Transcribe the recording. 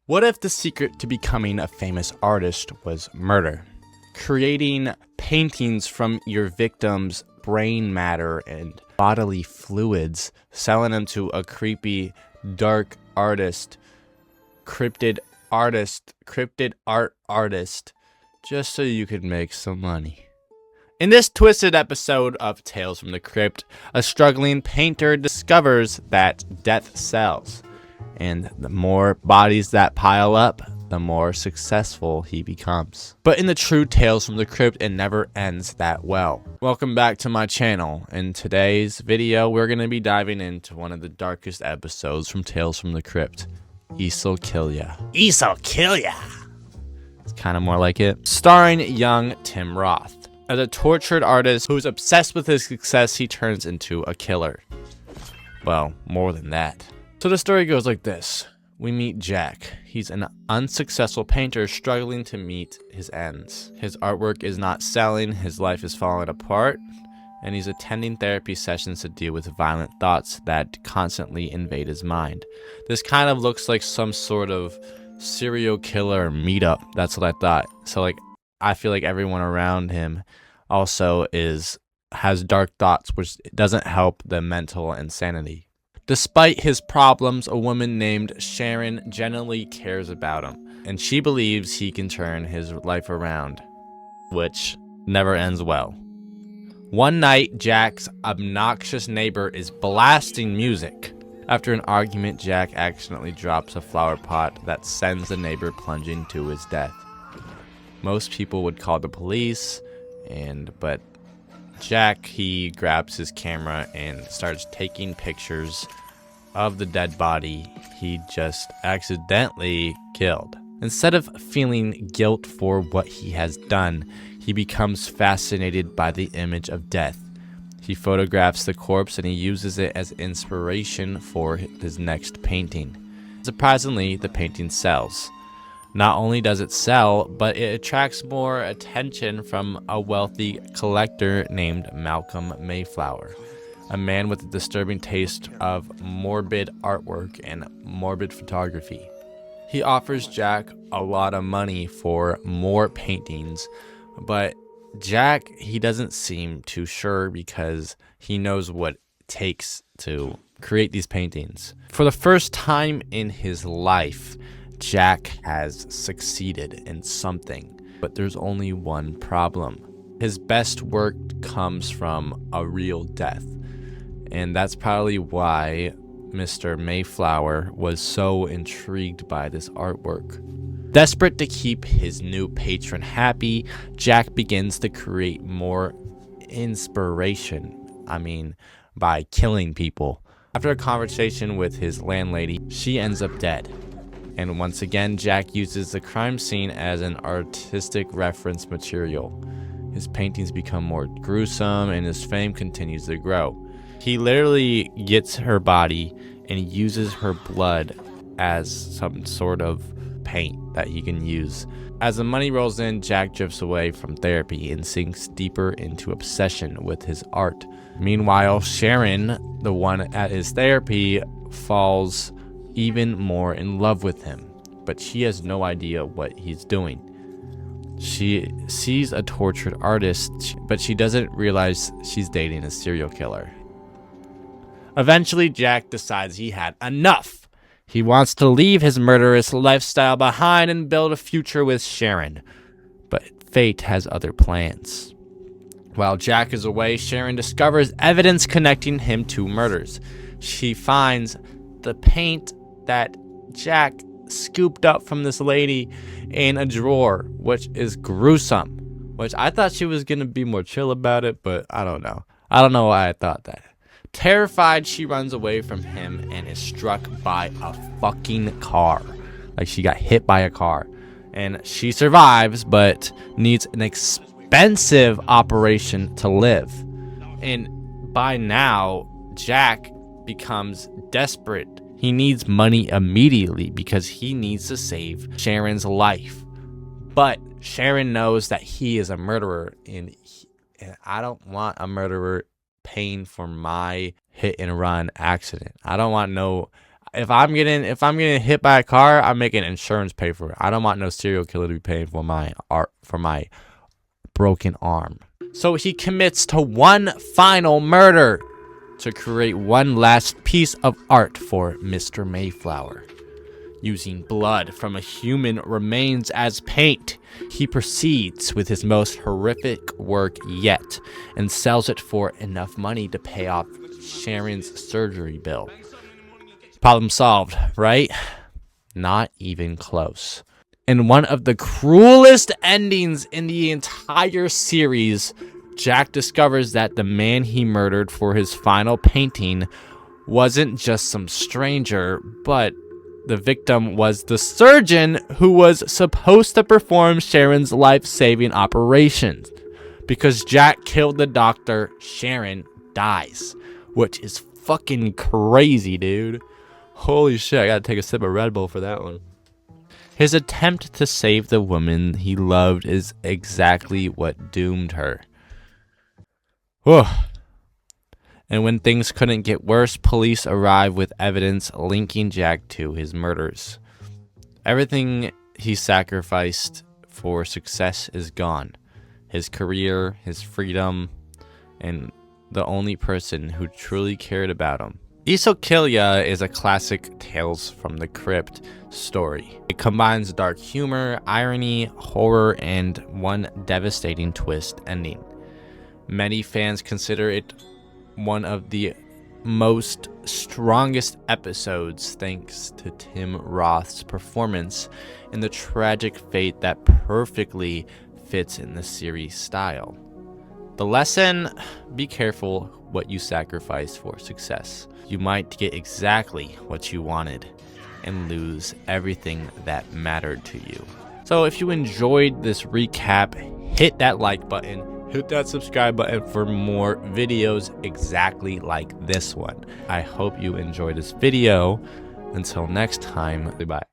What if the secret to becoming a famous artist was murder? Creating paintings from your victim's brain matter and bodily fluids, selling them to a creepy, dark artist, cryptid art artist, just so you could make some money. In this twisted episode of Tales from the Crypt, a struggling painter discovers that death sells. And the more bodies that pile up, the more successful he becomes. But in the true Tales from the Crypt, it never ends that well. Welcome back to my channel. In today's video, we're going to be diving into one of the darkest episodes from Tales from the Crypt. Is'll Kill Ya. Is'll Kill Ya! It's kind of more like it. Starring young Tim Roth. As a tortured artist who's obsessed with his success, he turns into a killer. Well, more than that. So the story goes like this. We meet Jack. He's an unsuccessful painter struggling to meet his ends. His artwork is not selling, his life is falling apart, and he's attending therapy sessions to deal with violent thoughts that constantly invade his mind. This kind of looks like some sort of serial killer meetup. That's what I thought. So I feel like everyone around him also has dark thoughts, which doesn't help the mental insanity. Despite his problems, a woman named Sharon genuinely cares about him, and she believes he can turn his life around, which never ends well. One night, Jack's obnoxious neighbor is blasting music. After an argument, Jack accidentally drops a flower pot that sends the neighbor plunging to his death. Most people would call the police, but Jack, he grabs his camera and starts taking pictures of the dead body he just accidentally killed. Instead of feeling guilt for what he has done, he becomes fascinated by the image of death. He photographs the corpse and he uses it as inspiration for his next painting. Surprisingly, the painting sells. Not only does it sell, but it attracts more attention from a wealthy collector named Malcolm Mayflower, a man with a disturbing taste of morbid artwork and morbid photography. He offers Jack a lot of money for more paintings, but Jack, he doesn't seem too sure because he knows what it takes to create these paintings. For the first time in his life, Jack has succeeded in something, but there's only one problem. His best work comes from a real death, and that's probably why Mr. Mayflower was so intrigued by this artwork. Desperate to keep his new patron happy, Jack begins to create more inspiration. By killing people. After a conversation with his landlady, she ends up dead. And once again, Jack uses the crime scene as an artistic reference material. His paintings become more gruesome and his fame continues to grow. He literally gets her body and uses her blood as some sort of paint that he can use. As the money rolls in, Jack drifts away from therapy and sinks deeper into obsession with his art. Meanwhile, Sharon, the one at his therapy, falls even more in love with him, but she has no idea what he's doing. She sees a tortured artist, but she doesn't realize she's dating a serial killer. Eventually, Jack decides he had enough. He wants to leave his murderous lifestyle behind and build a future with Sharon, but fate has other plans. While Jack is away, Sharon discovers evidence connecting him to murders. She finds the paint that Jack scooped up from this lady in a drawer, which is gruesome. Which I thought she was going to be more chill about it, but I don't know. I don't know why I thought that. Terrified, she runs away from him and is struck by a fucking car. She got hit by a car. And she survives, but needs an expensive operation to live. And by now, Jack becomes desperate. He needs money immediately because he needs to save Sharon's life. But Sharon knows that he is a murderer, and I don't want a murderer paying for my hit and run accident. I don't want if I'm getting hit by a car, I'm making insurance pay for it. I don't want no serial killer to be paying for my broken arm. So he commits to one final murder to create one last piece of art for Mr. Mayflower. Using blood from a human remains as paint, he proceeds with his most horrific work yet and sells it for enough money to pay off Sharon's surgery bill. Problem solved, right? Not even close. In one of the cruelest endings in the entire series, Jack discovers that the man he murdered for his final painting wasn't just some stranger, but the victim was the surgeon who was supposed to perform Sharon's life-saving operations. Because Jack killed the doctor, Sharon dies, which is fucking crazy, dude. Holy shit, I gotta take a sip of Red Bull for that one. His attempt to save the woman he loved is exactly what doomed her. Whew. And when things couldn't get worse, police arrive with evidence linking Jack to his murders. Everything he sacrificed for success is gone. His career, his freedom, and the only person who truly cared about him. Isokilya is a classic Tales from the Crypt story. It combines dark humor, irony, horror, and one devastating twist ending. Many fans consider it one of the most strongest episodes thanks to Tim Roth's performance and the tragic fate that perfectly fits in the series style. The lesson: be careful what you sacrifice for success. You might get exactly what you wanted and lose everything that mattered to you. So if you enjoyed this recap, hit that like button, hit that subscribe button for more videos exactly like this one. I hope you enjoyed this video. Until next time, goodbye.